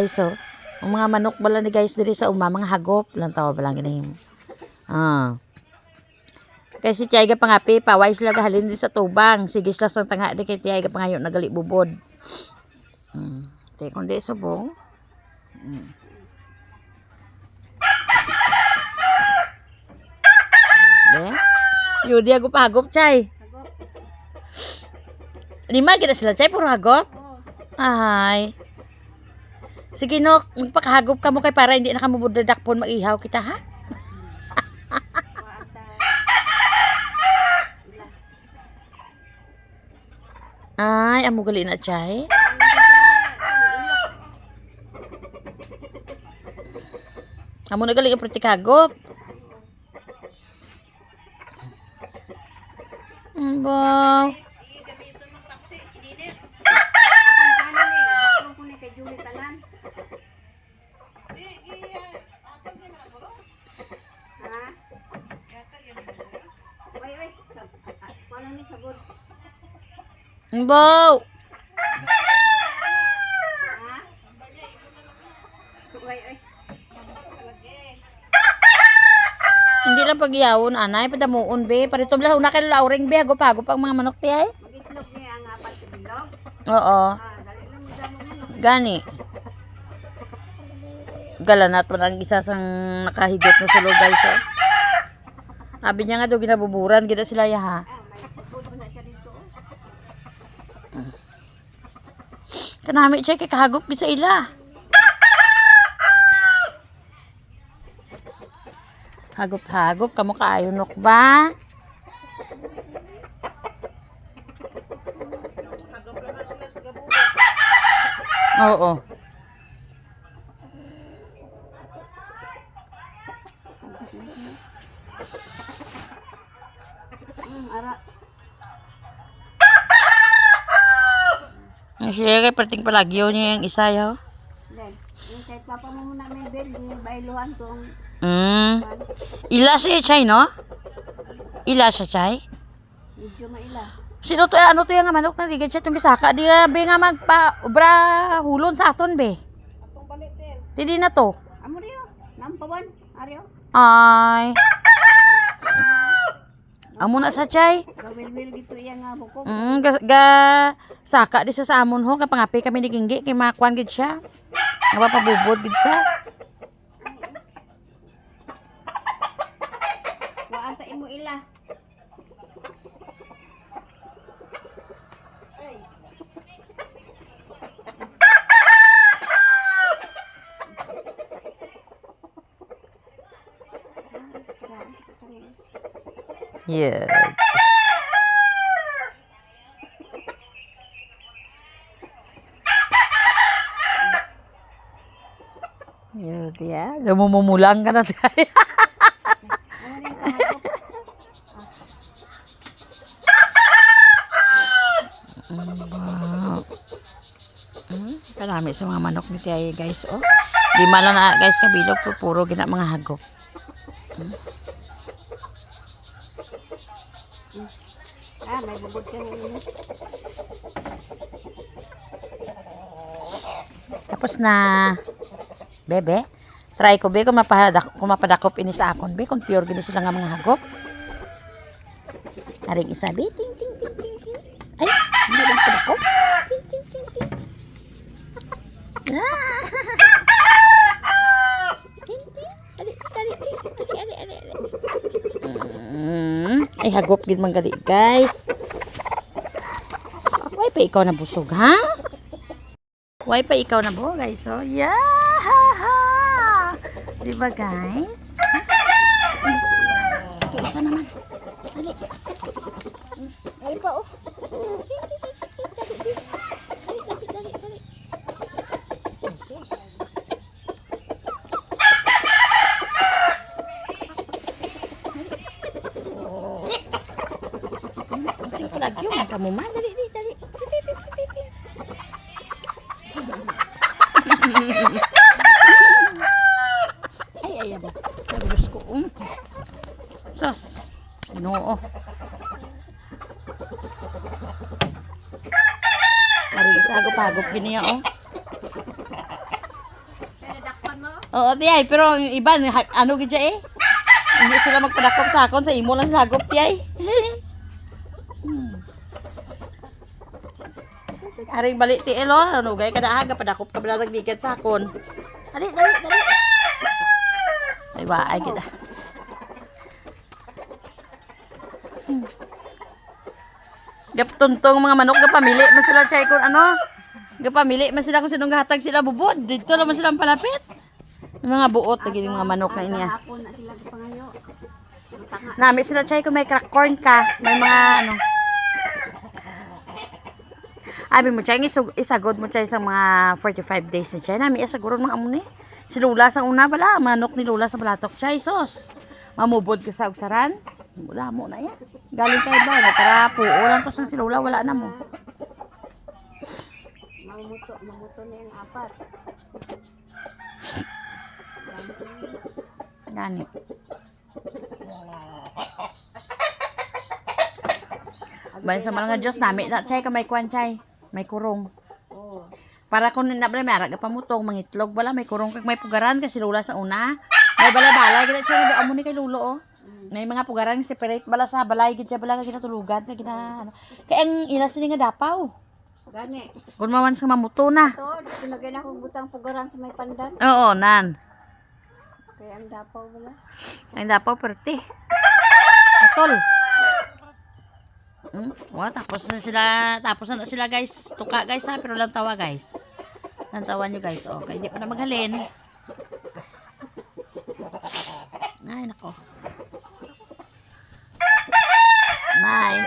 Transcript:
guys, oh. Ang mga manok bala ni guys diri sa uma, mga hagop lang tawa ba lang ginahimo. Kasi tiyay ga pangapi pa, wais lang halin di sa tubang. Sige lang sang tanga di kay tiyay ga pangayo nagali bubod. Te kundi subong. Yudi ako pa hagop chay. Lima kita sila chay puro hagop. Ay. Sige no, magpakahagop ka mo kay para hindi na kamo budadakpon mag-ihaw kita ha. Ay, amo gali na chay. Amo na gali ang pratikagop. Wow. Wow. Hindi lang pagyawon anay padamuon be parito blah una kay lauring be hagop ang mga manok ti ay. Magitlog niya ang apat sa bilog. Oo. Dali lang mo damo. Gani. Galanat man ang isa sang nakahigot no sulod guys oh. Abi niya nga do ginabuburan gid sila ya ha. May food na siya dito. Kanami check kahagop gid sa ila. Hagop-hagop kamo kaayo nok ba? Oo. Ara. Siya kay perting palagyo niya yung isa yo. Then, yung kahit papa mo muna may bel, yung bailuhan tong Ila siya chay no? Ila siya chay? medyo maila. Sino to ano to yung manok na ligad siya tong gisaka di be nga magpa obra hulon sa aton be. Atong balit din. Didi na to. Amo riyo, nampawan, ariyo. Ay. Amo na sa chay. Gawil-wil gito iya nga buko. Ga saka di sa amon ho kapangapi kami ni Ginggi kay makuan gid siya. Nga pabubod gid siya. Waan sa imo ila. Yeah. Yun, ya. Lumumumulang ka na tayo. Karami sa mga manok ni tayo guys. Oh. Lima lang na guys kabilog. Puro gina mga hagop. May bubod ka mo. Tapos na. Bebe. Try ko be kung mapadakop ini sa akon be. Kung pure gini sila nga mga hagop. Aring isa be. Ting ting ting ting ting. Ay, hindi lang padakop. Ting ting ting ting. Ting ting. Ali, ali, ali, ali, ali. Ay, hagop gid man gali guys. Why pa ikaw na busog, ha? Why pa ikaw na bo, guys? So, yeah! Diba, guys? Ito, isa naman. Ali. Ay pa, oh. Dali. Jesus. Lagi yung kamu mah dali. Ay ba. Terus ko Sos. Ginoo. Ari isa pagop gini oh. Oo, tiyay. Pero yung iba, ano gidya eh. Hindi sila magpadakop sa akon. Sa imo lang sila hagop, tiyay. Aring balik ti Elo. Ano gay kada haga padakop ka bala nagdigat sa akon. Dali, dali, dali. Ay ba, ay kita. Gaptuntong mga manok gapamili man sila chay kung ano. Gapamili man sila kung sinong gahatag sila bubod. Dito naman sila palapit. Yung mga buot lagi yung mga manok na inya. Hapon na sila pangayo. Tanga. Nami sila chay kung may crack corn ka, may mga ano. Abi mo chay isagod mo chay sa mga 45 days na chay. Nami isaguro mga amo ni. Si Lula sang una bala, manok ni Lula sa balatok chay sos. Mamubod ka sa ugsaran. Wala mo na yan. Galing kay ba? Tara po. Ulan to sang si Lula, wala na mo. Mamuto na yung apat. Gani. Bayan sa mga Diyos, nami na chay ka may kwan chay. May kurong. Oh. Para kung nabala may arag pamutong, mangitlog bala, may kurong kag may pugaran kasi Lula sa una. May balay-balay, gina chay nga amo ni kay Lulo oh. May mga pugaran separate bala sa balay gid bala kag ginatulugan kag gina ano. Kay ang ila sini nga dapaw. Gani. Kun mawan sa mamuto na. Ito, sinagay na akong butang pugaran sa may pandan. Oo, nan. Kaya ang dapaw wala. Ang dapaw perti. Atol. Wala, tapos na sila guys. Tuka guys ha, pero lang tawa guys. Lang tawa nyo guys. Okay, hindi pa na maghalin. Ay, nako. Bye.